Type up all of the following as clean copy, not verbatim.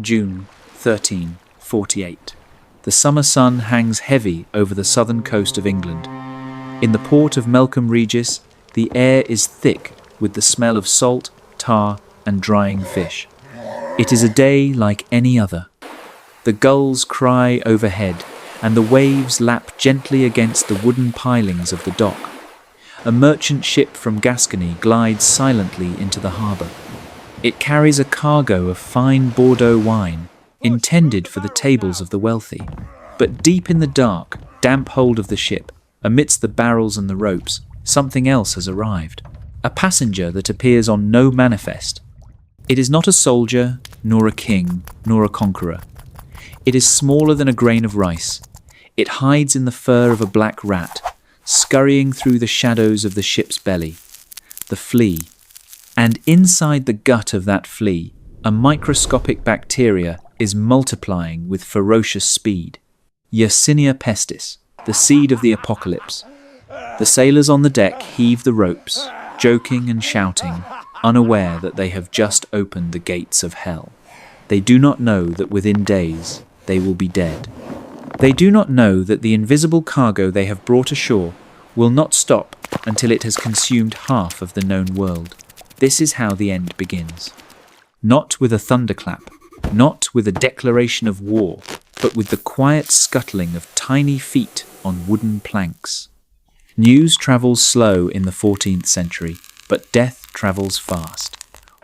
June 1348. The summer sun hangs heavy over the southern coast of England. In the port of Melcombe Regis, the air is thick with the smell of salt, tar, and drying fish. It is a day like any other. The gulls cry overhead, and the waves lap gently against the wooden pilings of the dock. A merchant ship from Gascony glides silently into the harbour. It carries a cargo of fine Bordeaux wine, intended for the tables of the wealthy. But deep in the dark, damp hold of the ship, amidst the barrels and the ropes, something else has arrived. A passenger that appears on no manifest. It is not a soldier, nor a king, nor a conqueror. It is smaller than a grain of rice. It hides in the fur of a black rat, scurrying through the shadows of the ship's belly. The flea. And inside the gut of that flea, a microscopic bacteria is multiplying with ferocious speed. Yersinia pestis, the seed of the apocalypse. The sailors on the deck heave the ropes, joking and shouting, unaware that they have just opened the gates of hell. They do not know that within days they will be dead. They do not know that the invisible cargo they have brought ashore will not stop until it has consumed half of the known world. This is how the end begins. Not with a thunderclap, not with a declaration of war, but with the quiet scuttling of tiny feet on wooden planks. News travels slow in the 14th century, but death travels fast.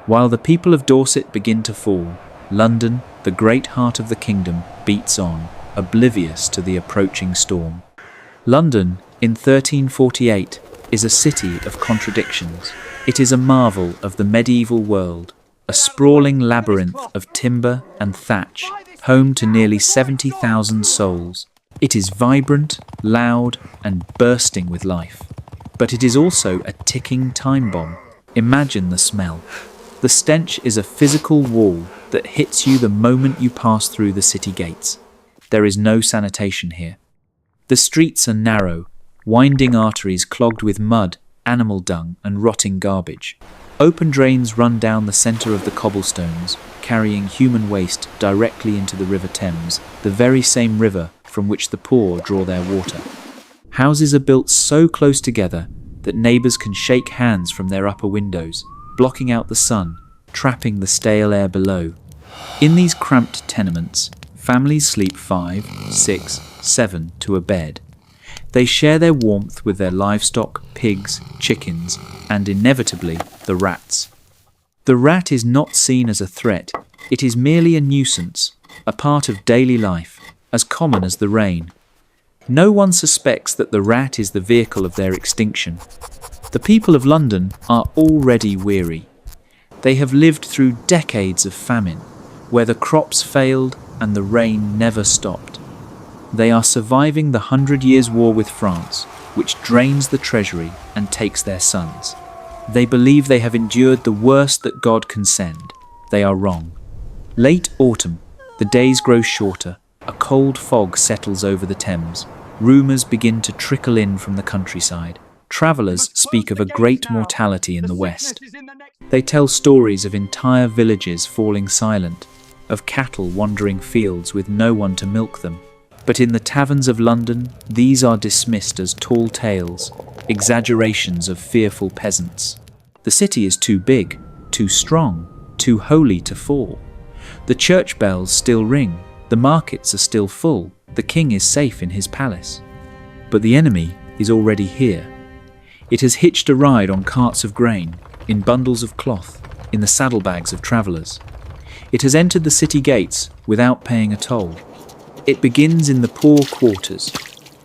While the people of Dorset begin to fall, London, the great heart of the kingdom, beats on, oblivious to the approaching storm. London, in 1348, is a city of contradictions. It is a marvel of the medieval world, a sprawling labyrinth of timber and thatch, home to nearly 70,000 souls. It is vibrant, loud, and bursting with life. But it is also a ticking time bomb. Imagine the smell. The stench is a physical wall that hits you the moment you pass through the city gates. There is no sanitation here. The streets are narrow, winding arteries clogged with mud, animal dung, and rotting garbage. Open drains run down the centre of the cobblestones, carrying human waste directly into the River Thames, the very same river from which the poor draw their water. Houses are built so close together that neighbours can shake hands from their upper windows, blocking out the sun, trapping the stale air below. In these cramped tenements, families sleep 5, 6, 7 to a bed. They share their warmth with their livestock, pigs, chickens, and inevitably the rats. The rat is not seen as a threat, it is merely a nuisance, a part of daily life, as common as the rain. No one suspects that the rat is the vehicle of their extinction. The people of London are already weary. They have lived through decades of famine, where the crops failed and the rain never stopped. They are surviving the 100 Years' War with France, which drains the treasury and takes their sons. They believe they have endured the worst that God can send. They are wrong. Late autumn, the days grow shorter, a cold fog settles over the Thames. Rumours begin to trickle in from the countryside. Travellers speak of a great mortality in the west. They tell stories of entire villages falling silent, of cattle wandering fields with no one to milk them. But in the taverns of London, these are dismissed as tall tales, exaggerations of fearful peasants. The city is too big, too strong, too holy to fall. The church bells still ring, the markets are still full, the king is safe in his palace. But the enemy is already here. It has hitched a ride on carts of grain, in bundles of cloth, in the saddlebags of travellers. It has entered the city gates without paying a toll. It begins in the poor quarters,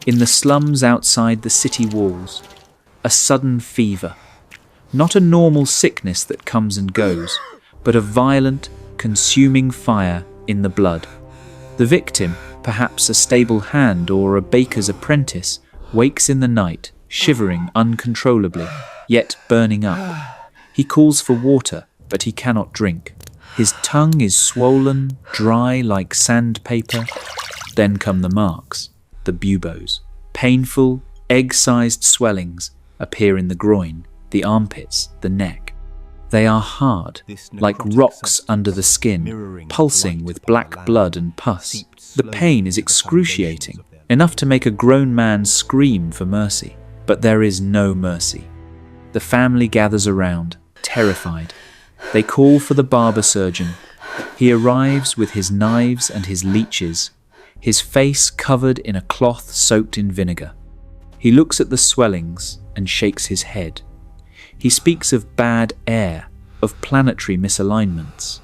in the slums outside the city walls. A sudden fever. Not a normal sickness that comes and goes, but a violent, consuming fire in the blood. The victim, perhaps a stable hand or a baker's apprentice, wakes in the night, shivering uncontrollably, yet burning up. He calls for water, but he cannot drink. His tongue is swollen, dry like sandpaper. Then come the marks, the buboes. Painful, egg-sized swellings appear in the groin, the armpits, the neck. They are hard, like rocks under the skin, pulsing with black blood and pus. The pain is excruciating, enough to make a grown man scream for mercy. But there is no mercy. The family gathers around, terrified. They call for the barber-surgeon. He arrives with his knives and his leeches, his face covered in a cloth soaked in vinegar. He looks at the swellings and shakes his head. He speaks of bad air, of planetary misalignments.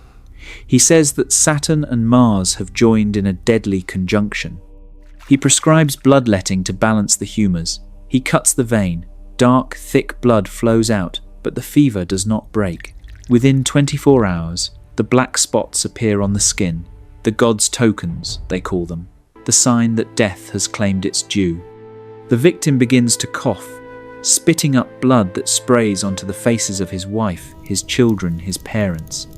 He says that Saturn and Mars have joined in a deadly conjunction. He prescribes bloodletting to balance the humours. He cuts the vein. Dark, thick blood flows out, but the fever does not break. Within 24 hours, the black spots appear on the skin, the gods' tokens, they call them, the sign that death has claimed its due. The victim begins to cough, spitting up blood that sprays onto the faces of his wife, his children, his parents.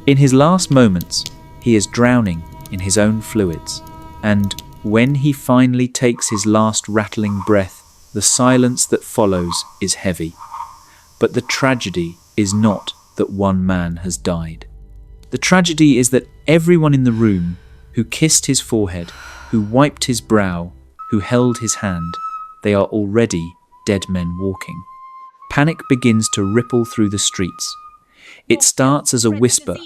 In his last moments, he is drowning in his own fluids, and when he finally takes his last rattling breath, the silence that follows is heavy. But the tragedy is not that one man has died. The tragedy is that everyone in the room who kissed his forehead, who wiped his brow, who held his hand, they are already dead men walking. Panic begins to ripple through the streets. It starts as a whisper,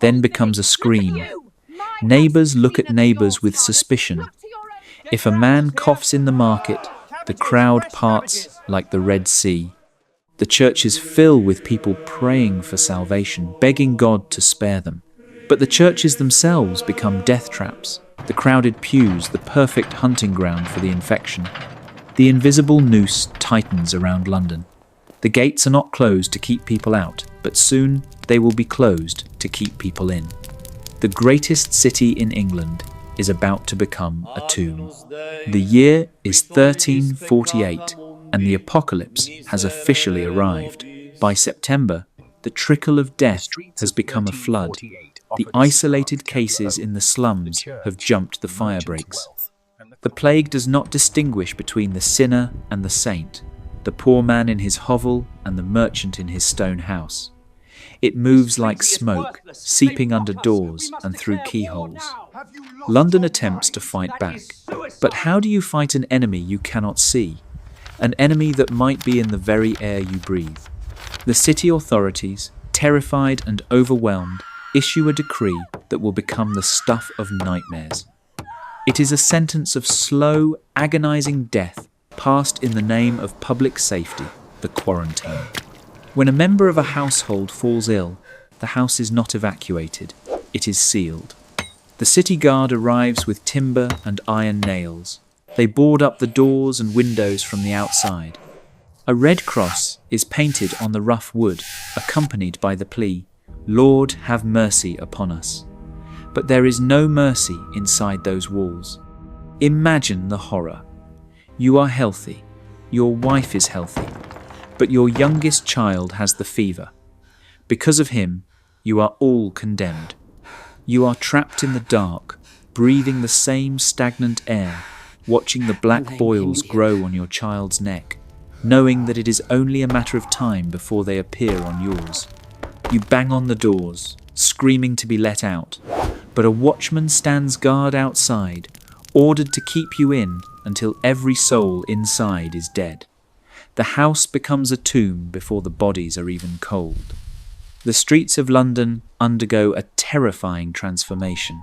then becomes a scream. Neighbours look at neighbours with suspicion. If a man coughs in the market, the crowd parts like the Red Sea. The churches fill with people praying for salvation, begging God to spare them. But the churches themselves become death traps, the crowded pews the perfect hunting ground for the infection. The invisible noose tightens around London. The gates are not closed to keep people out, but soon they will be closed to keep people in. The greatest city in England is about to become a tomb. The year is 1348, and the apocalypse has officially arrived. By September, the trickle of death has become a flood. The isolated cases in the slums have jumped the fire breaks. The plague does not distinguish between the sinner and the saint, the poor man in his hovel and the merchant in his stone house. It moves like smoke, seeping under doors and through keyholes. London attempts to fight back. But how do you fight an enemy you cannot see? An enemy that might be in the very air you breathe. The city authorities, terrified and overwhelmed, issue a decree that will become the stuff of nightmares. It is a sentence of slow, agonizing death passed in the name of public safety, the quarantine. When a member of a household falls ill, the house is not evacuated, it is sealed. The city guard arrives with timber and iron nails. They board up the doors and windows from the outside. A red cross is painted on the rough wood, accompanied by the plea, "Lord, have mercy upon us." But there is no mercy inside those walls. Imagine the horror. You are healthy, your wife is healthy, but your youngest child has the fever. Because of him, you are all condemned. You are trapped in the dark, breathing the same stagnant air, watching the black boils grow on your child's neck, knowing that it is only a matter of time before they appear on yours. You bang on the doors, screaming to be let out, but a watchman stands guard outside, ordered to keep you in until every soul inside is dead. The house becomes a tomb before the bodies are even cold. The streets of London undergo a terrifying transformation.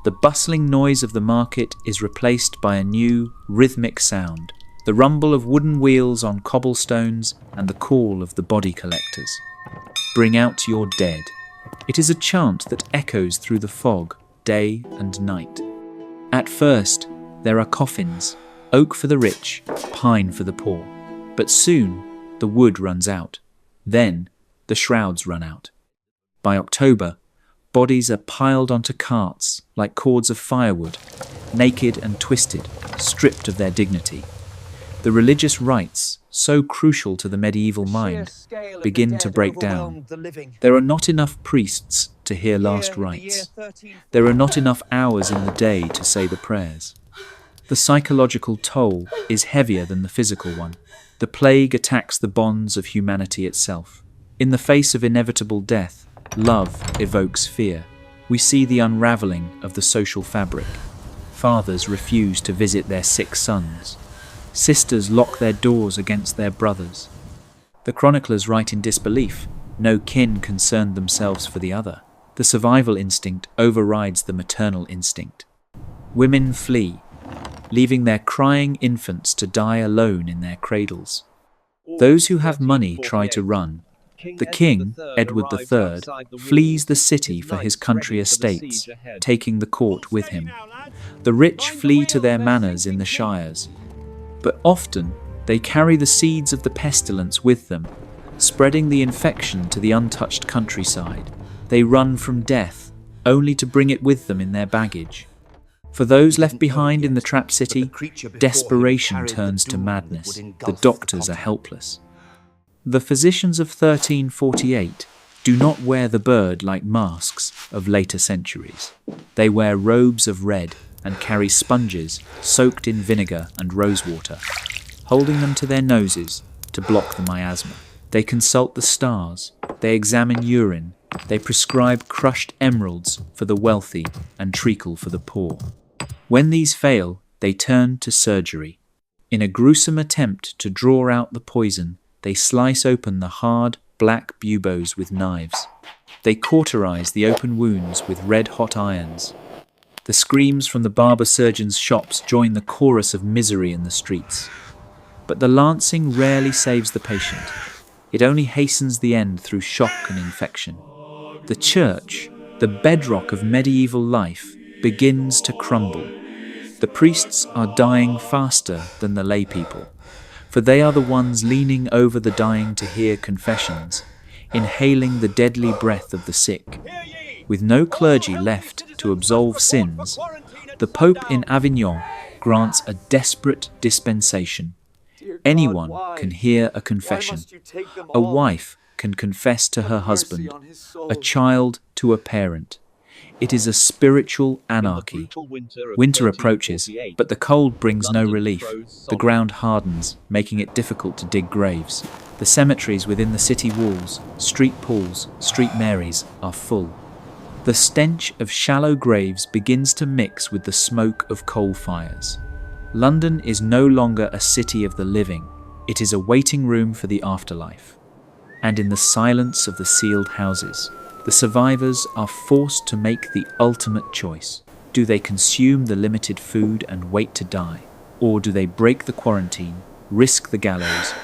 The bustling noise of the market is replaced by a new, rhythmic sound, the rumble of wooden wheels on cobblestones and the call of the body collectors. Bring out your dead. It is a chant that echoes through the fog, day and night. At first, there are coffins, oak for the rich, pine for the poor. But soon, the wood runs out. Then, the shrouds run out. By October, bodies are piled onto carts like cords of firewood, naked and twisted, stripped of their dignity. The religious rites, so crucial to the medieval mind, begin to break down. There are not enough priests to hear last rites. There are not enough hours in the day to say the prayers. The psychological toll is heavier than the physical one. The plague attacks the bonds of humanity itself. In the face of inevitable death, love evokes fear. We see the unraveling of the social fabric. Fathers refuse to visit their sick sons. Sisters lock their doors against their brothers. The chroniclers write in disbelief. No kin concerned themselves for the other. The survival instinct overrides the maternal instinct. Women flee, leaving their crying infants to die alone in their cradles. Those who have money try to run. The king, Edward III, flees the city for his country estates, taking the court with him. The rich flee to their manors in the shires, but often they carry the seeds of the pestilence with them, spreading the infection to the untouched countryside. They run from death, only to bring it with them in their baggage. For those left behind in the trapped city, desperation turns to madness. The doctors are helpless. The physicians of 1348 do not wear the bird like masks of later centuries. They wear robes of red and carry sponges soaked in vinegar and rosewater, holding them to their noses to block the miasma. They consult the stars, they examine urine, they prescribe crushed emeralds for the wealthy and treacle for the poor. When these fail, they turn to surgery. In a gruesome attempt to draw out the poison, they slice open the hard, black buboes with knives. They cauterize the open wounds with red-hot irons. The screams from the Barber-Surgeons' shops join the chorus of misery in the streets. But the lancing rarely saves the patient. It only hastens the end through shock and infection. The church, the bedrock of medieval life, begins to crumble. The priests are dying faster than the lay people, for they are the ones leaning over the dying to hear confessions, inhaling the deadly breath of the sick. With no clergy left to absolve sins, the Pope in Avignon grants a desperate dispensation. Anyone can hear a confession. A wife can confess to her husband, a child to a parent. It is a spiritual anarchy. Winter approaches, but the cold brings no relief. The ground hardens, making it difficult to dig graves. The cemeteries within the city walls, street Pauls, street Marys, are full. The stench of shallow graves begins to mix with the smoke of coal fires. London is no longer a city of the living. It is a waiting room for the afterlife. And in the silence of the sealed houses, the survivors are forced to make the ultimate choice. Do they consume the limited food and wait to die? Or do they break the quarantine, risk the gallows,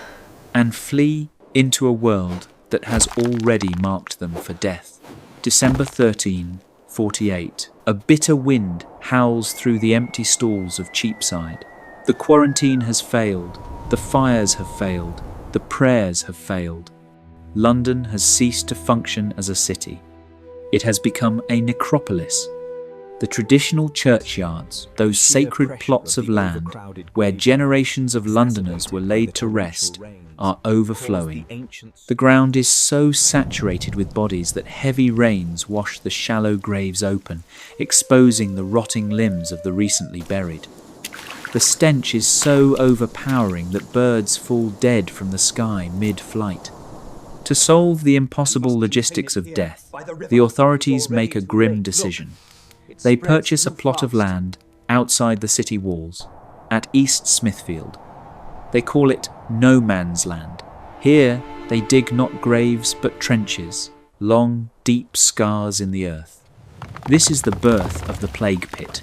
and flee into a world that has already marked them for death? December 1348. A bitter wind howls through the empty stalls of Cheapside. The quarantine has failed. The fires have failed. The prayers have failed. London has ceased to function as a city. It has become a necropolis. The traditional churchyards, those sacred plots of land where generations of Londoners were laid to rest, are overflowing. The ground is so saturated with bodies that heavy rains wash the shallow graves open, exposing the rotting limbs of the recently buried. The stench is so overpowering that birds fall dead from the sky mid-flight. To solve the impossible logistics of death, the authorities make a grim decision. They purchase a plot of land outside the city walls, at East Smithfield. They call it No Man's Land. Here, they dig not graves but trenches, long, deep scars in the earth. This is the birth of the plague pit.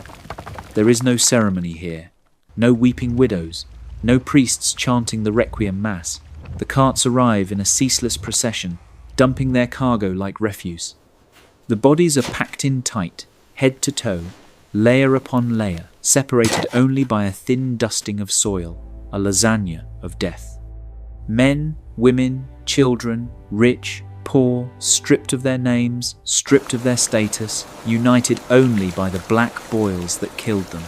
There is no ceremony here, no weeping widows, no priests chanting the Requiem Mass. The carts arrive in a ceaseless procession, dumping their cargo like refuse. The bodies are packed in tight, head to toe, layer upon layer, separated only by a thin dusting of soil, a lasagna of death. Men, women, children, rich, poor, stripped of their names, stripped of their status, united only by the black boils that killed them.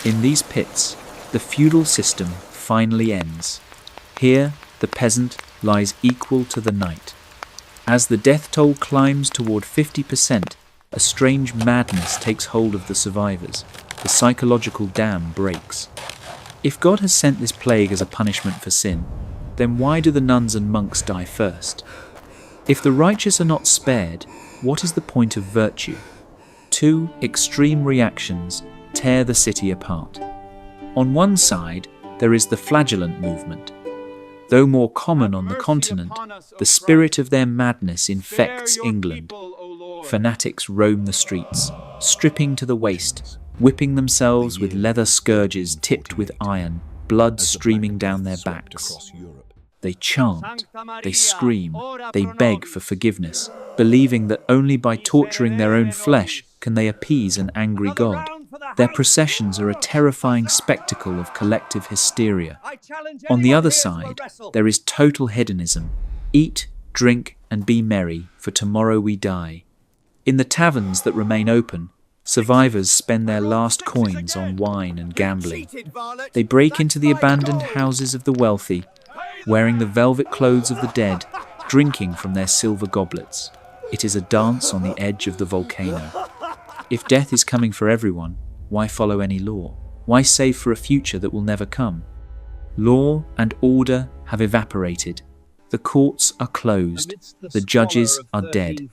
In these pits, the feudal system finally ends. Here, the peasant lies equal to the knight. As the death toll climbs toward 50%, a strange madness takes hold of the survivors. The psychological dam breaks. If God has sent this plague as a punishment for sin, then why do the nuns and monks die first? If the righteous are not spared, what is the point of virtue? Two extreme reactions tear the city apart. On one side, there is the Flagellant movement. Though more common on the continent, the spirit of their madness infects England. Fanatics roam the streets, stripping to the waist, whipping themselves with leather scourges tipped with iron, blood streaming down their backs. They chant, they scream, they beg for forgiveness, believing that only by torturing their own flesh can they appease an angry God. Their processions are a terrifying spectacle of collective hysteria. On the other side, there is total hedonism. Eat, drink, and be merry, for tomorrow we die. In the taverns that remain open, survivors spend their last coins on wine and gambling. They break into the abandoned houses of the wealthy, wearing the velvet clothes of the dead, drinking from their silver goblets. It is a dance on the edge of the volcano. If death is coming for everyone, why follow any law? Why save for a future that will never come? Law and order have evaporated. The courts are closed. The judges are dead.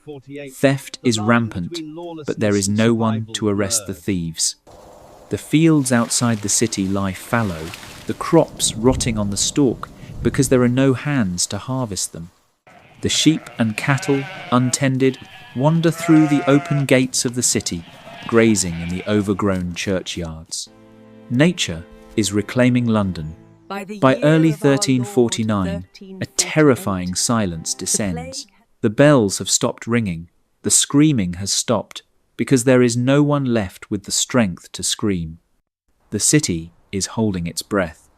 Theft is rampant, but there is no one to arrest the thieves. The fields outside the city lie fallow, the crops rotting on the stalk because there are no hands to harvest them. The sheep and cattle, untended, wander through the open gates of the city, grazing in the overgrown churchyards. Nature is reclaiming London. By early 1349, a terrifying silence descends. The bells have stopped ringing. The screaming has stopped because there is no one left with the strength to scream. The city is holding its breath.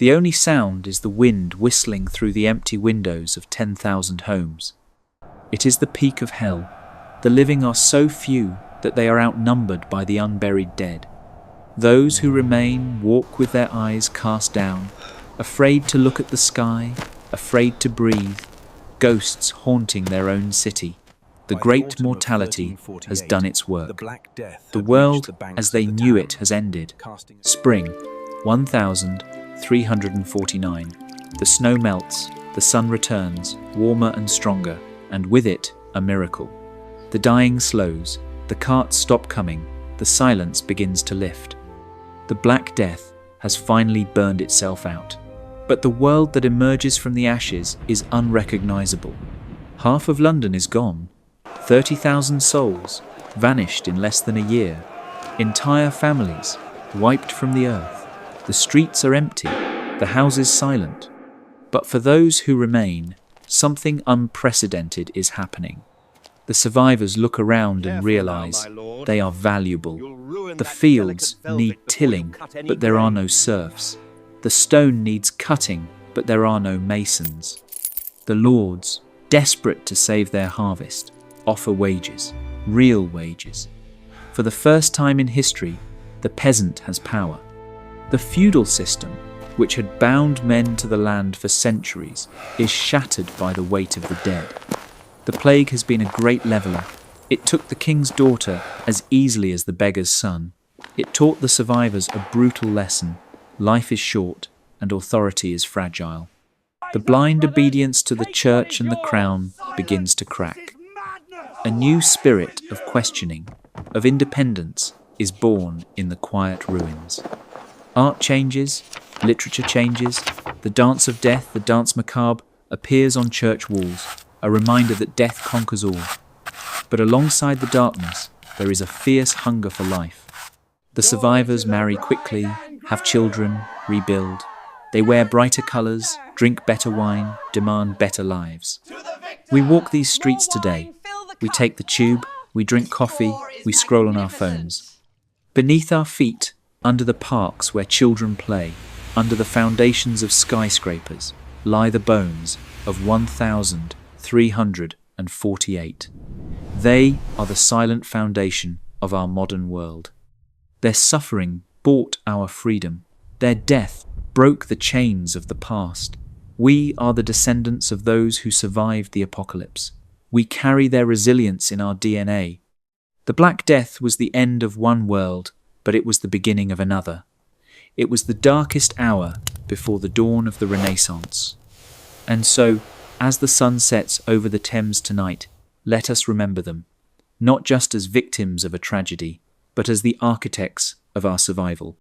The only sound is the wind whistling through the empty windows of 10,000 homes. It is the peak of hell. The living are so few that they are outnumbered by the unburied dead. Those who remain walk with their eyes cast down, afraid to look at the sky, afraid to breathe, ghosts haunting their own city. The great mortality has done its work. The world as they knew it has ended. Spring, 1349. The snow melts, the sun returns, warmer and stronger, and with it, a miracle. The dying slows, the carts stop coming, the silence begins to lift. The Black Death has finally burned itself out. But the world that emerges from the ashes is unrecognizable. Half of London is gone. 30,000 souls vanished in less than a year. Entire families wiped from the earth. The streets are empty, the houses silent. But for those who remain, something unprecedented is happening. The survivors look around and realize they are valuable. The fields need tilling, but there are no serfs. The stone needs cutting, but there are no masons. The lords, desperate to save their harvest, offer wages, real wages. For the first time in history, the peasant has power. The feudal system, which had bound men to the land for centuries, is shattered by the weight of the dead. The plague has been a great leveller. It took the king's daughter as easily as the beggar's son. It taught the survivors a brutal lesson. Life is short and authority is fragile. The blind obedience to the church and the crown begins to crack. A new spirit of questioning, of independence, is born in the quiet ruins. Art changes, literature changes, the dance of death, the dance macabre, appears on church walls, a reminder that death conquers all. But alongside the darkness, there is a fierce hunger for life. The survivors marry quickly, have children, rebuild. They wear brighter colours, drink better wine, demand better lives. We walk these streets today. We take the tube, we drink coffee, we scroll on our phones. Beneath our feet, under the parks where children play, under the foundations of skyscrapers, lie the bones of 1,348. They are the silent foundation of our modern world. Their suffering bought our freedom. Their death broke the chains of the past. We are the descendants of those who survived the apocalypse. We carry their resilience in our DNA. The Black Death was the end of one world, but it was the beginning of another. It was the darkest hour before the dawn of the Renaissance. And so, As the sun sets over the Thames tonight, let us remember them, not just as victims of a tragedy, but as the architects of our survival.